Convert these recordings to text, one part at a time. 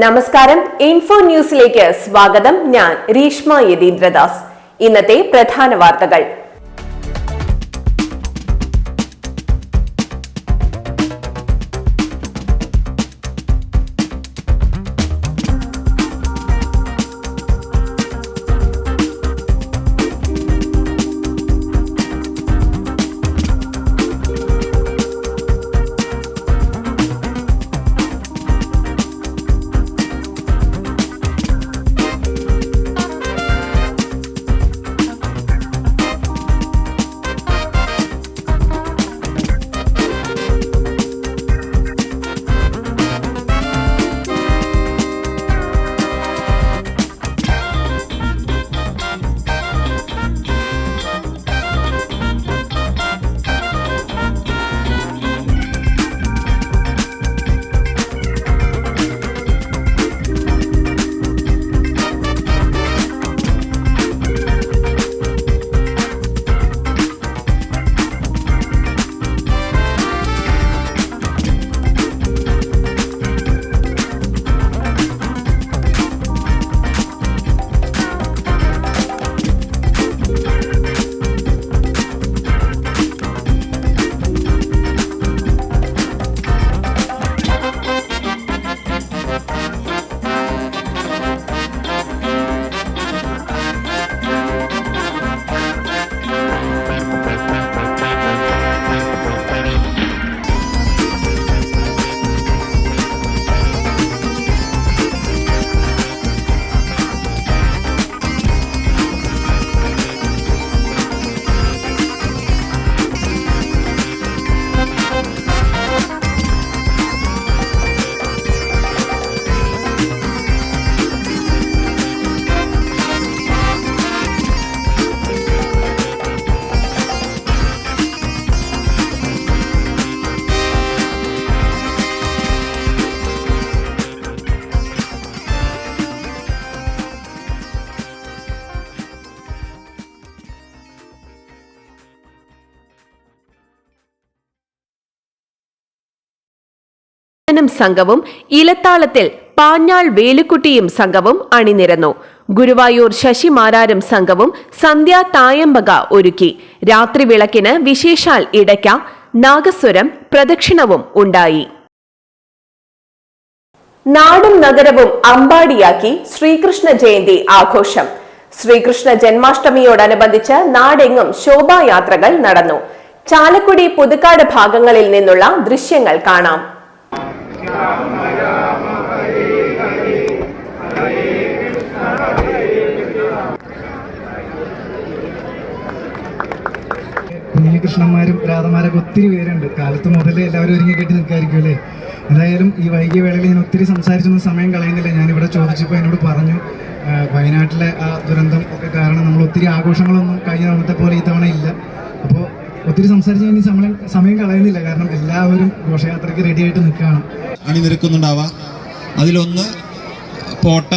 നമസ്കാരം. ഇൻഫോ ന്യൂസിലേക്ക് സ്വാഗതം. ഞാൻ രീഷ്മ യതീന്ദ്രദാസ്. ഇന്നത്തെ പ്രധാന വാർത്തകൾ. സംഘവും ഇലത്താളത്തിൽ പാഞ്ഞാൾ വേലുക്കുട്ടിയും സംഘവും അണിനിരന്നു. ഗുരുവായൂർ ശശിമാരാരും സംഘവും സന്ധ്യാ തായമ്പക ഒരുക്കി. രാത്രി വിളക്കിന് വിശേഷാൽ ഇടയ്ക്ക, നാഗസ്വരം, പ്രദക്ഷിണവും ഉണ്ടായി. നാടും നഗരവും അമ്പാടിയാക്കി ശ്രീകൃഷ്ണ ജയന്തി ആഘോഷം. ശ്രീകൃഷ്ണ ജന്മാഷ്ടമിയോടനുബന്ധിച്ച് നാടെങ്ങും ശോഭായാത്രകൾ നടന്നു. ചാലക്കുടി, പുതുക്കാട് ഭാഗങ്ങളിൽ നിന്നുള്ള ദൃശ്യങ്ങൾ കാണാം. കുഞ്ഞികൃഷ്ണന്മാരും രാധമാരൊക്കെ ഒത്തിരി പേരുണ്ട്. കാലത്ത് മുതലേ എല്ലാവരും ഒരുങ്ങിക്കെട്ടി നിൽക്കായിരിക്കും അല്ലേ. എന്തായാലും ഈ വൈകിയ വേളയിൽ ഞാൻ ഒത്തിരി സംസാരിച്ചൊന്നും സമയം കളയുന്നില്ല. ഞാനിവിടെ ചോദിച്ചപ്പോൾ എന്നോട് പറഞ്ഞു, വയനാട്ടിലെ ആ ദുരന്തം ഒക്കെ കാരണം നമ്മൾ ഒത്തിരി ആഘോഷങ്ങളൊന്നും കഴിഞ്ഞ തവണത്തെ പോലെ ഈ തവണ ഇല്ല. അപ്പോൾ ഒത്തിരി സംസാരിച്ച് ഇനി സമയം കളയുന്നില്ല. കാരണം എല്ലാവരും ഘോഷയാത്രയ്ക്ക് റെഡി ആയിട്ട് നിൽക്കുകയാണ്. അണിനിരക്കുന്നുണ്ടാവുക. അതിലൊന്ന് പോട്ട,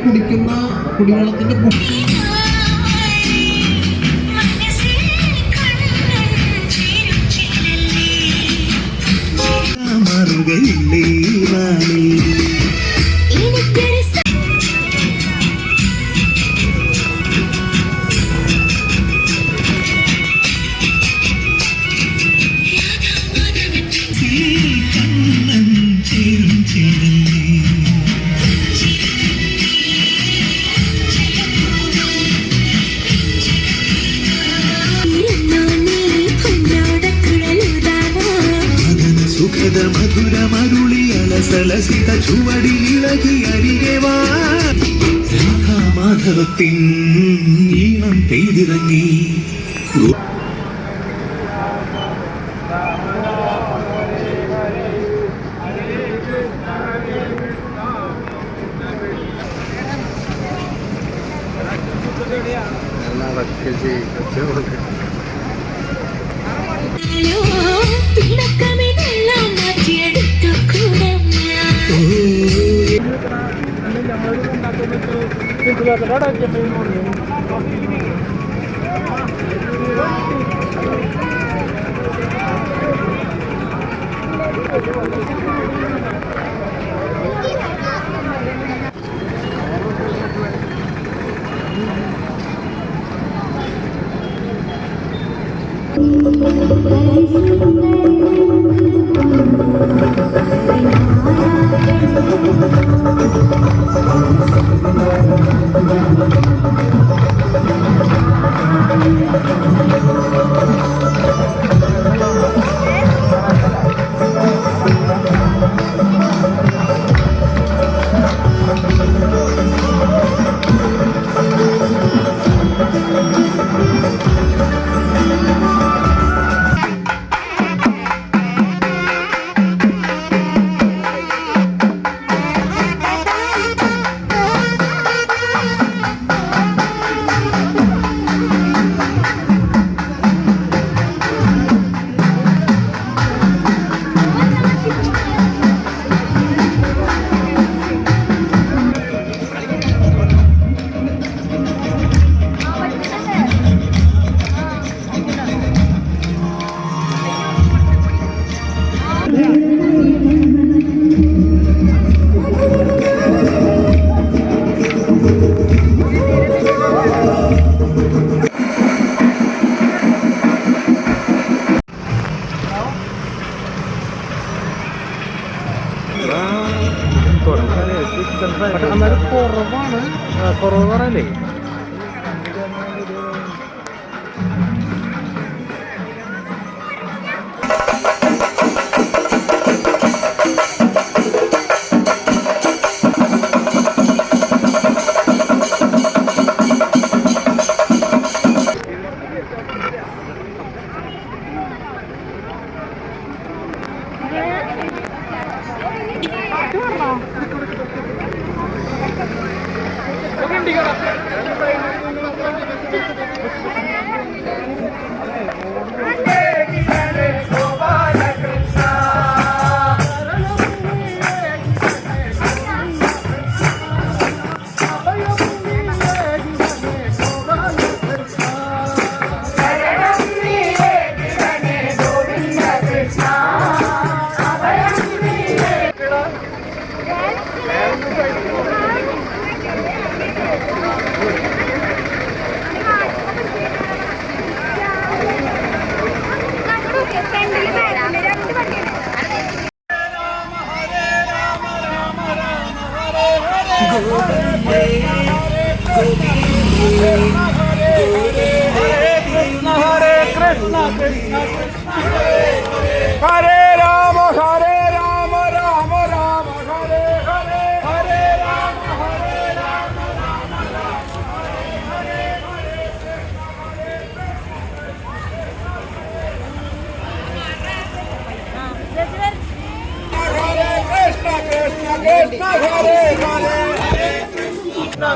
കുടിക്കുന്ന കുടിവെള്ളത്തിന്റെ മധുരമരുളിയലസലസിത ചുവടിലിളകി അരികെ വാ. രാധാമാധവത്തിൻ ഈണം പെയ്തിറങ്ങി. Thank you. കുറവാണല്ലേ.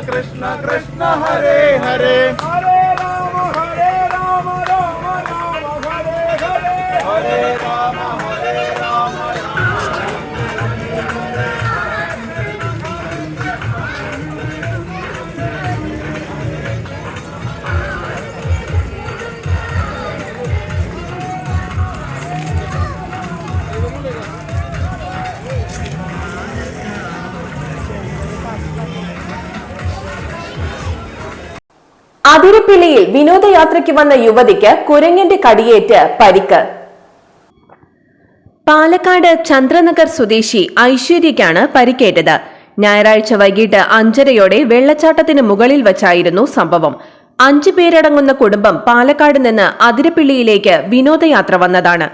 Krishna Krishna Hare Hare Hare Rama Rama Hare Hare Hare Rama അതിരപ്പിള്ളിയിൽ വിനോദയാത്രയ്ക്ക് വന്ന യുവതിക്ക് കുരങ്ങന്റെ കടിയേറ്റ് പരിക്ക്. പാലക്കാട് ചന്ദ്രനഗർ സ്വദേശി ഐശ്വര്യയ്ക്കാണ് പരിക്കേറ്റത്. ഞായറാഴ്ച വൈകിട്ട് 5:30 വെള്ളച്ചാട്ടത്തിന് മുകളിൽ വച്ചായിരുന്നു സംഭവം. 5 പേരടങ്ങുന്ന കുടുംബം പാലക്കാട് നിന്ന് അതിരപ്പിള്ളിയിലേക്ക് വിനോദയാത്ര വന്നതാണ്.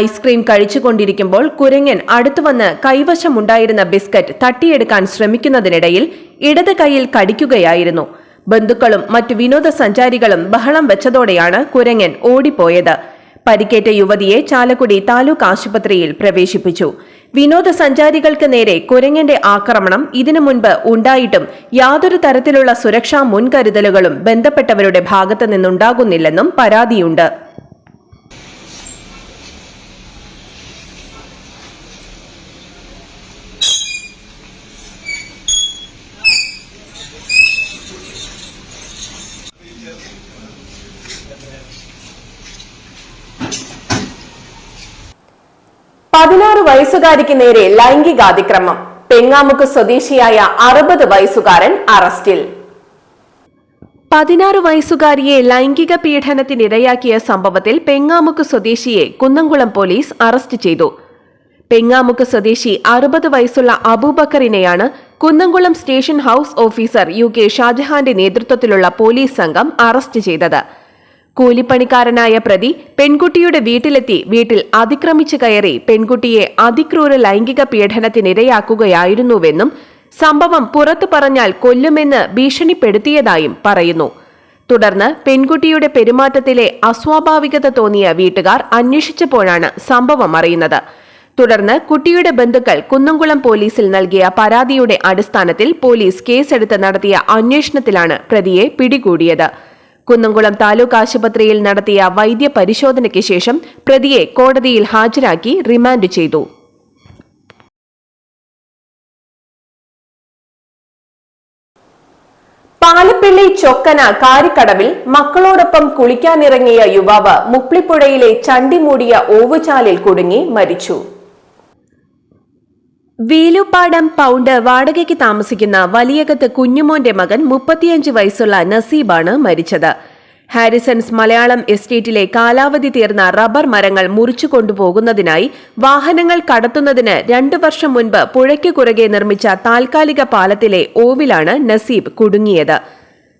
ഐസ്ക്രീം കഴിച്ചുകൊണ്ടിരിക്കുമ്പോൾ കുരങ്ങൻ അടുത്തുവന്ന് കൈവശമുണ്ടായിരുന്ന ബിസ്ക്കറ്റ് തട്ടിയെടുക്കാൻ ശ്രമിക്കുന്നതിനിടയിൽ ഇടത് കൈയിൽ കടിക്കുകയായിരുന്നു. ബന്ധുക്കളും മറ്റു വിനോദസഞ്ചാരികളും ബഹളം വെച്ചതോടെയാണ് കുരങ്ങൻ ഓടിപ്പോയത്. പരിക്കേറ്റ യുവതിയെ ചാലക്കുടി താലൂക്ക് ആശുപത്രിയിൽ പ്രവേശിപ്പിച്ചു. വിനോദസഞ്ചാരികൾക്ക് നേരെ കുരങ്ങന്റെ ആക്രമണം ഇതിനു മുൻപ് ഉണ്ടായിട്ടും യാതൊരു തരത്തിലുള്ള സുരക്ഷാ മുൻകരുതലുകളും ബന്ധപ്പെട്ടവരുടെ ഭാഗത്തു നിന്നുണ്ടാകുന്നില്ലെന്നും പരാതിയുണ്ട്. വയസ്സുകാരിക്ക് നേരെ ലൈംഗികാതിക്രമം. പെങ്ങാമുക്ക് സ്വദേശിയായ 60 വയസ്സുകാരൻ അറസ്റ്റിൽ. 16 വയസ്സുകാരിയെ ലൈംഗിക പീഡനത്തിനിരയാക്കിയ സംഭവത്തിൽ പെങ്ങാമുക്ക് സ്വദേശിയെ കുന്നംകുളം പോലീസ് അറസ്റ്റ് ചെയ്തു. പെങ്ങാമുക്ക് സ്വദേശി 60 വയസ്സുള്ള അബൂബക്കറിനെയാണ് Kunnamkulam station house officer UK ഷാജഹാന്റെ നേതൃത്വത്തിലുള്ള പോലീസ് സംഘം അറസ്റ്റ് ചെയ്തത്. കൂലിപ്പണിക്കാരനായ പ്രതി പെൺകുട്ടിയുടെ വീട്ടിലെത്തി വീട്ടിൽ അതിക്രമിച്ചു കയറി പെൺകുട്ടിയെ അതിക്രൂര ലൈംഗിക പീഡനത്തിനിരയാക്കുകയായിരുന്നുവെന്നും സംഭവം പുറത്തു പറഞ്ഞാൽ കൊല്ലുമെന്ന് ഭീഷണിപ്പെടുത്തിയതായും പറയുന്നു. തുടർന്ന് പെൺകുട്ടിയുടെ പെരുമാറ്റത്തിലെ അസ്വാഭാവികത തോന്നിയ വീട്ടുകാർ അന്വേഷിച്ചപ്പോഴാണ് സംഭവം അറിയുന്നത്. തുടർന്ന് കുട്ടിയുടെ ബന്ധുക്കൾ കുന്നംകുളം പോലീസിൽ നൽകിയ പരാതിയുടെ അടിസ്ഥാനത്തിൽ പോലീസ് കേസെടുത്ത് നടത്തിയ അന്വേഷണത്തിലാണ് പ്രതിയെ പിടികൂടിയത്. കുന്നംകുളം താലൂക്ക് ആശുപത്രിയിൽ നടത്തിയ വൈദ്യ പരിശോധനയ്ക്ക് ശേഷം പ്രതിയെ കോടതിയിൽ ഹാജരാക്കി റിമാൻഡ് ചെയ്തു. പാലപ്പിള്ളി ചൊക്കന കാരിക്കടവിൽ മക്കളോടൊപ്പം കുളിക്കാനിറങ്ങിയ യുവാവ് മുപ്ലിപ്പുഴയിലെ ചണ്ടിമൂടിയ ഓവുചാലിൽ കുടുങ്ങി മരിച്ചു. വീലുപാടം പൗണ്ട് വാടകയ്ക്ക് താമസിക്കുന്ന വലിയകത്ത് കുഞ്ഞുമോന്റെ മകൻ 35 വയസ്സുള്ള നസീബാണ് മരിച്ചത്. ഹാരിസൺസ് മലയാളം എസ്റ്റേറ്റിലെ കാലാവധി തീർന്ന റബ്ബർ മരങ്ങൾ മുറിച്ചു കൊണ്ടുപോകുന്നതിനായി വാഹനങ്ങൾ കടത്തുന്നതിന് 2 വർഷം മുൻപ് പുഴയ്ക്ക് കുറുകെ നിർമ്മിച്ച താൽക്കാലിക പാലത്തിലെ ഓവിലാണ് നസീബ് കുടുങ്ങിയത്.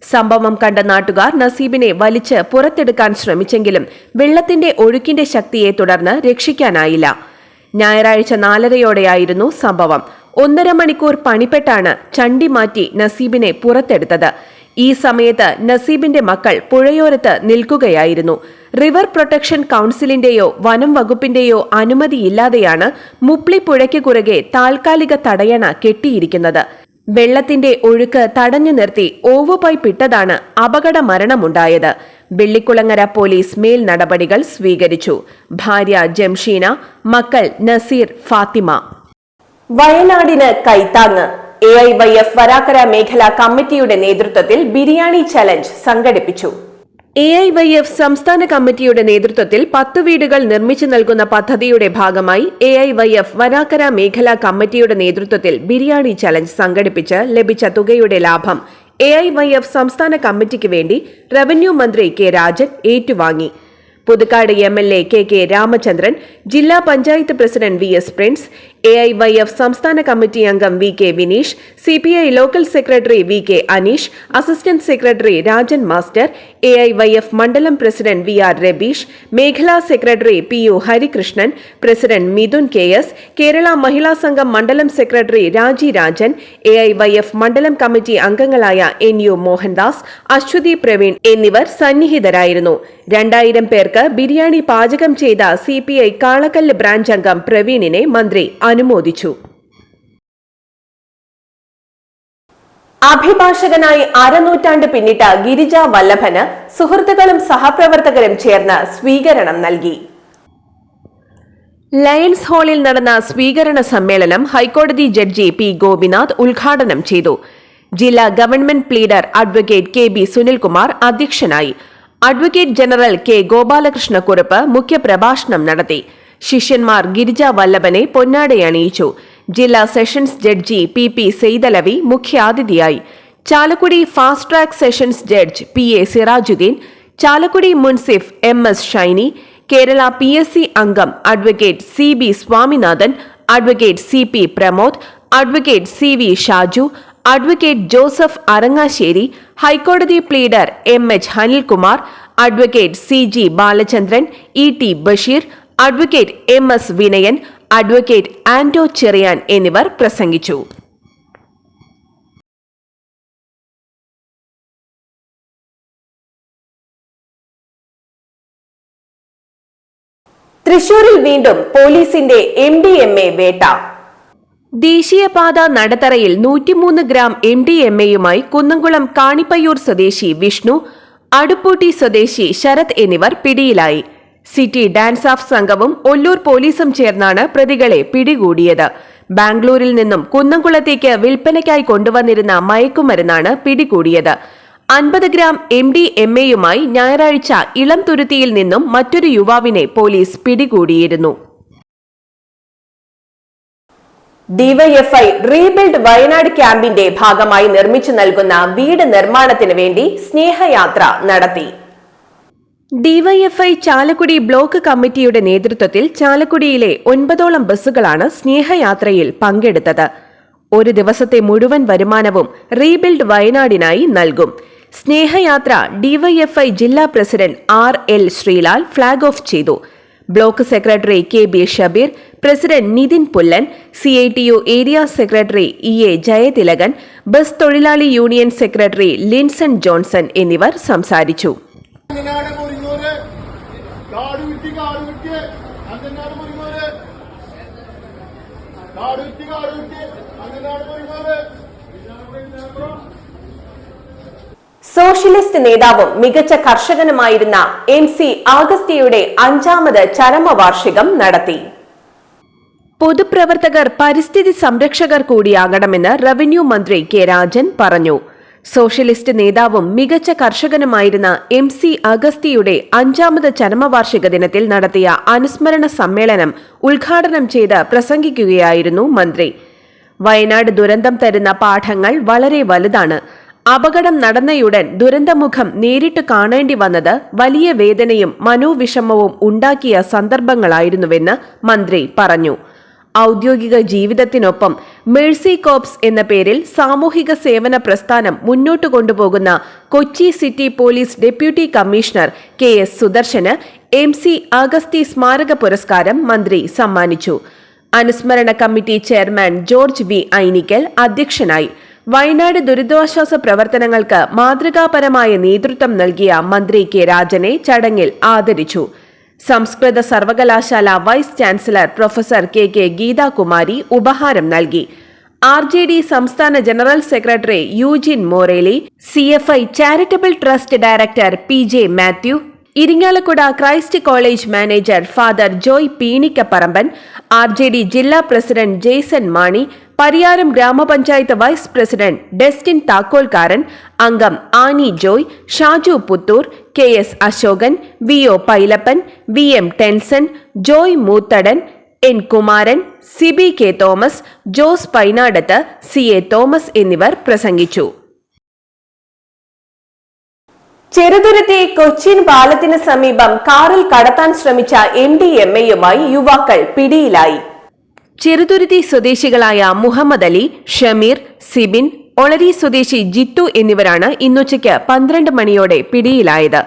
സംഭവം കണ്ട നാട്ടുകാർ നസീബിനെ വലിച്ച് പുറത്തെടുക്കാൻ ശ്രമിച്ചെങ്കിലും വെള്ളത്തിന്റെ ഒഴുക്കിന്റെ ശക്തിയെ തുടർന്ന് രക്ഷിക്കാനായില്ല. ഞായറാഴ്ച 4:30യോടെയായിരുന്നു സംഭവം. 1.5 മണിക്കൂർ പണിപ്പെട്ടാണ് ചണ്ടി മാറ്റി നസീബിനെ പുറത്തെടുത്തത്. ഈ സമയത്ത് നസീബിന്റെ മക്കൾ പുഴയോരത്ത് നിൽക്കുകയായിരുന്നു. റിവർ പ്രൊട്ടക്ഷൻ കൌൺസിലിന്റെയോ വനം വകുപ്പിന്റെയോ അനുമതിയില്ലാതെയാണ് മുപ്ലി പുഴയ്ക്ക് കുറുകെ താൽക്കാലിക തടയണ കെട്ടിയിരിക്കുന്നത്. വെള്ളത്തിന്റെ ഒഴുക്ക് തടഞ്ഞു നിർത്തി ഓവു പൈപ്പിട്ടതാണ് അപകട മരണമുണ്ടായത്. വെള്ളിക്കുളങ്ങര പോലീസ് മേൽ നടപടികൾ സ്വീകരിച്ചു. ഭാര്യ ജംഷീന, മക്കൾ നസീർ, ഫാത്തിമ. വയനാടിന് കൈത്താങ്ങ്. AIYF വരാക്കര മേഖലാ കമ്മിറ്റിയുടെ നേതൃത്വത്തിൽ ബിരിയാണി ചലഞ്ച് സംഘടിപ്പിച്ചു. AIYF സംസ്ഥാന കമ്മിറ്റിയുടെ നേതൃത്വത്തിൽ 10 വീടുകൾ നിർമ്മിച്ചു നൽകുന്ന പദ്ധതിയുടെ ഭാഗമായി AIYF വരാക്കര മേഖലാ കമ്മിറ്റിയുടെ നേതൃത്വത്തിൽ ബിരിയാണി ചലഞ്ച് സംഘടിപ്പിച്ച് ലഭിച്ച തുകയുടെ ലാഭം AIYF സംസ്ഥാന കമ്മിറ്റിക്ക് വേണ്ടി റവന്യൂ മന്ത്രി കെ രാജൻ ഏറ്റുവാങ്ങി. പുതുക്കാട് MLA KK രാമചന്ദ്രൻ, ജില്ലാ panchayat president VS Prince, AIYF സംസ്ഥാന കമ്മിറ്റി അംഗം VK Vineesh, CPI local secretary VK Aneesh, assistant secretary Rajan master, AIYF മണ്ഡലം പ്രസിഡന്റ് VR രബീഷ്, മേഖലാ secretary PU Harikrishnan, president Mithun KS, Kerala Mahila Sangham മണ്ഡലം സെക്രട്ടറി രാജി രാജൻ, AIYF മണ്ഡലം കമ്മിറ്റി അംഗങ്ങളായ NU മോഹൻദാസ്, അശ്വതി പ്രവീൺ എന്നിവർ സന്നിഹിതരായിരുന്നു. 2000 പേർക്ക് ബിരിയാണി പാചകം ചെയ്ത CPI കാളക്കല്ല് ബ്രാഞ്ച് അംഗം പ്രവീണിനെ മന്ത്രി അനുമോദിച്ചു. അഭിഭാഷകനായി അരനൂറ്റാണ്ട് പിന്നിട്ട ഗിരിജ വല്ലഭന് സുഹൃത്തുക്കളും സഹപ്രവർത്തകരും ചേർന്ന് സ്വീകരണം നൽകി. ലയൺസ് ഹാളിൽ നടന്ന സ്വീകരണ സമ്മേളനം ഹൈക്കോടതി ജഡ്ജി P ഗോപിനാഥ് ഉദ്ഘാടനം ചെയ്തു. ജില്ലാ government pleader advocate KB Sunilkumar അധ്യക്ഷനായി. അഡ്വക്കേറ്റ് ജനറൽ K ഗോപാലകൃഷ്ണക്കുറുപ്പ് മുഖ്യപ്രഭാഷണം നടത്തി. ശിഷ്യന്മാർ ഗിരിജ വല്ലഭനെ പൊന്നാടയണിയിച്ചു. ജില്ലാ സെഷൻസ് ജഡ്ജി PP സെയ്തലവി മുഖ്യാതിഥിയായി. Chalakudy fast track sessions judge PA Sirajuddeen, Chalakudy മുൻസിഫ് MS ഷൈനി, കേരള PSC അംഗം advocate CB Swaminathan, advocate CP Pramod, advocate CV Shaju, advocate Joseph Arangassery, ഹൈക്കോടതി pleader MH Anilkumar, advocate CG Balachandran, ET Basheer, advocate MS Vinayan, advocate Anto Cherian എന്നിവർ പ്രസംഗിച്ചു. തൃശൂരിൽ വീണ്ടും പോലീസിന്റെ MDMA വേട്ട. ദേശീയപാത നടത്തറയിൽ 103 ഗ്രാം MDMAയുമായി കുന്നംകുളം കാണിപ്പയ്യൂർ സ്വദേശി വിഷ്ണു, അടുപ്പൂട്ടി സ്വദേശി ശരത് എന്നിവർ പിടിയിലായി. സിറ്റി ഡാൻസ് ഓഫ് സംഘവും ഒല്ലൂർ പോലീസും ചേർന്നാണ് പ്രതികളെ പിടികൂടിയത്. ബാംഗ്ലൂരിൽ നിന്നും കുന്നംകുളത്തേക്ക് വിൽപ്പനയ്ക്കായി കൊണ്ടുവന്നിരുന്ന മയക്കുമരുന്നാണ് പിടികൂടിയത്. 50 ഗ്രാം MDMAയുമായി ഞായറാഴ്ച ഇളംതുരുത്തിയിൽ നിന്നും മറ്റൊരു യുവാവിനെ പോലീസ് പിടികൂടിയിരുന്നു. ഡിവൈഎഫ്ഐ റീബിൽഡ് വയനാട് ക്യാമ്പിന്റെ ഭാഗമായി നിർമ്മിച്ചു നൽകുന്ന വീട് നിർമ്മാണത്തിന് വേണ്ടി സ്നേഹയാത്ര നടത്തി. ഡിവൈഎഫ്ഐ ചാലക്കുടി ബ്ലോക്ക് കമ്മിറ്റിയുടെ നേതൃത്വത്തിൽ ചാലക്കുടിയിലെ 9ഓളം ബസ്സുകളാണ് സ്നേഹയാത്രയിൽ പങ്കെടുത്തത്. ഒരു ദിവസത്തെ മുഴുവൻ വരുമാനവും റീബിൽഡ് വയനാടിനായി നൽകും. സ്നേഹയാത്ര ഡിവൈഎഫ്ഐ ജില്ലാ president RL Sreelal flag off ചെയ്തു. Block secretary KB Shabeer, president Nithin Pullan, CITU area secretary EA Jayathilakan, bus തൊഴിലാളി യൂണിയൻ സെക്രട്ടറി ലിൻസൺ ജോൺസൺ എന്നിവർ സംസാരിച്ചു. സോഷ്യലിസ്റ്റ് നേതാവും മികച്ച കർഷകനുമായിരുന്ന MC ആഗസ്റ്റിയുടെ 5ാമത് ചരമവാർഷികം നടത്തി. പൊതുപ്രവർത്തകർ പരിസ്ഥിതി സംരക്ഷകർ കൂടിയാകണമെന്ന് റവന്യൂ മന്ത്രി K രാജൻ പറഞ്ഞു. സോഷ്യലിസ്റ്റ് നേതാവും മികച്ച കർഷകനുമായിരുന്ന MC അഗസ്തിയുടെ 5ാമത് ചരമവാർഷിക ദിനത്തിൽ നടത്തിയ അനുസ്മരണ സമ്മേളനം ഉദ്ഘാടനം ചെയ്ത് പ്രസംഗിക്കുകയായിരുന്നു മന്ത്രി. വയനാട് ദുരന്തം തരുന്ന പാഠങ്ങൾ വളരെ വലുതാണ്. അപകടം നടന്നയുടൻ ദുരന്തമുഖം നേരിട്ട് കാണേണ്ടി വന്നത് വലിയ വേദനയും മനോവിഷമവും ഉണ്ടാക്കിയ സന്ദർഭങ്ങളായിരുന്നുവെന്ന് മന്ത്രി പറഞ്ഞു. ഔദ്യോഗിക ജീവിതത്തിനൊപ്പം മേഴ്സി കോപ്സ് എന്ന പേരിൽ സാമൂഹിക സേവന പ്രസ്ഥാനം മുന്നോട്ട് കൊണ്ടുപോകുന്ന Kochi city police deputy commissioner KS സുദർശന് MC അഗസ്തി സ്മാരക പുരസ്കാരം മന്ത്രി സമ്മാനിച്ചു. അനുസ്മരണ committee chairman George V Ainickal അധ്യക്ഷനായി. വയനാട് ദുരിതാശ്വാസ പ്രവർത്തനങ്ങൾക്ക് മാതൃകാപരമായ നേതൃത്വം നൽകിയ മന്ത്രി K രാജനെ ചടങ്ങിൽ ആദരിച്ചു. സംസ്കൃത സർവകലാശാല vice chancellor professor KK Geethakumari ഉപഹാരം നൽകി. RJD സംസ്ഥാന general secretary Eugine Moreli, CFI charitable trust director PJ Mathew, Irinjalakuda Christ college manager father Joy Peenikkaparamban, RJD ജില്ലാ പ്രസിഡന്റ് ജെയ്സൺ മാണി, പരിയാരം ഗ്രാമപഞ്ചായത്ത് വൈസ് പ്രസിഡന്റ് ഡെസ്റ്റിൻ താക്കോൽക്കാരൻ, അംഗം Ani Joy, Shaju Puthur, KS Ashokan, VO Pailappan, VM Tenson, Joy Moothadan, N Kumaran, Siby K Thomas, Jose Painadath, CA Thomas എന്നിവർ പ്രസംഗിച്ചു. ചെറുതുരുത്തി കൊച്ചിൻ പാലത്തിന് സമീപം കാറിൽ കടത്താൻ ശ്രമിച്ച MDMAയുമായി യുവാക്കൾ പിടിയിലായി. ചെറുതുരുത്തി സ്വദേശികളായ മുഹമ്മദ് അലി, ഷമീർ, സിബിൻ, ഒളരി സ്വദേശി ജിത്തു എന്നിവരാണ് ഇന്നുച്ചയ്ക്ക് 12 മണിയോടെ പിടിയിലായത്.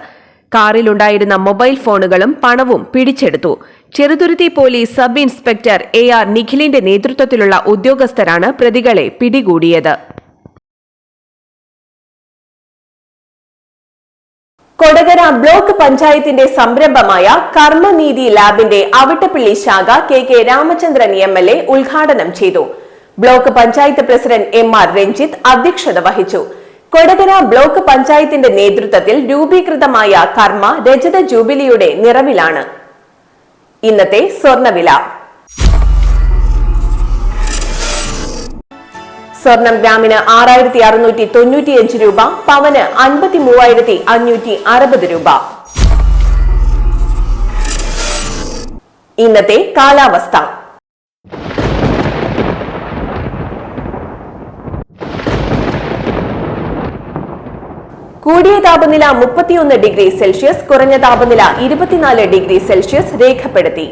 കാറിലുണ്ടായിരുന്ന മൊബൈൽ ഫോണുകളും പണവും പിടിച്ചെടുത്തു. Cheruthuruthy police sub inspector AR നിഖിലിന്റെ നേതൃത്വത്തിലുള്ള ഉദ്യോഗസ്ഥരാണ് പ്രതികളെ പിടികൂടിയത്. കൊടകര ബ്ലോക്ക് പഞ്ചായത്തിന്റെ സംരംഭമായ കർമ്മനീതി ലാബിന്റെ അവിട്ടപ്പള്ളി ശാഖ KK രാമചന്ദ്രൻ MLA ഉദ്ഘാടനം ചെയ്തു. Block panchayat president MR Ranjith അധ്യക്ഷത വഹിച്ചു. കൊടകര ബ്ലോക്ക് പഞ്ചായത്തിന്റെ നേതൃത്വത്തിൽ രൂപീകൃതമായ കർമ്മ രജത ജൂബിലിയുടെ നിറവിലാണ്. ഇന്നത്തെ സ്വർണ്ണവില. സ്വർണം ഗ്രാമിന് 6695 രൂപ, പവന് 53,560 രൂപ. ഇന്നത്തെ കാലാവസ്ഥ. കൂടിയ താപനില 31 ഡിഗ്രി സെൽഷ്യസ്, കുറഞ്ഞ താപനില 24 ഡിഗ്രി സെൽഷ്യസ് രേഖപ്പെടുത്തി.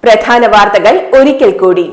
പ്രധാന വാർത്തകൾ ഒരിക്കൽ കൂടി.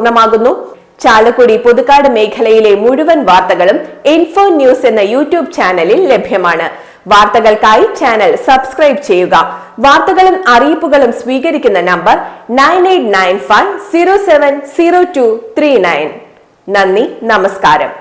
പൂർണ്ണമാകുന്നു. ചാലക്കുടി പുതുക്കാട് മേഖലയിലെ മുഴുവൻ വാർത്തകളും ഇൻഫോ ന്യൂസ് എന്ന യൂട്യൂബ് ചാനലിൽ ലഭ്യമാണ്. വാർത്തകൾക്കായി ചാനൽ സബ്സ്ക്രൈബ് ചെയ്യുക. വാർത്തകളും അറിയിപ്പുകളും സ്വീകരിക്കുന്ന നമ്പർ 9895070239. നന്ദി, നമസ്കാരം.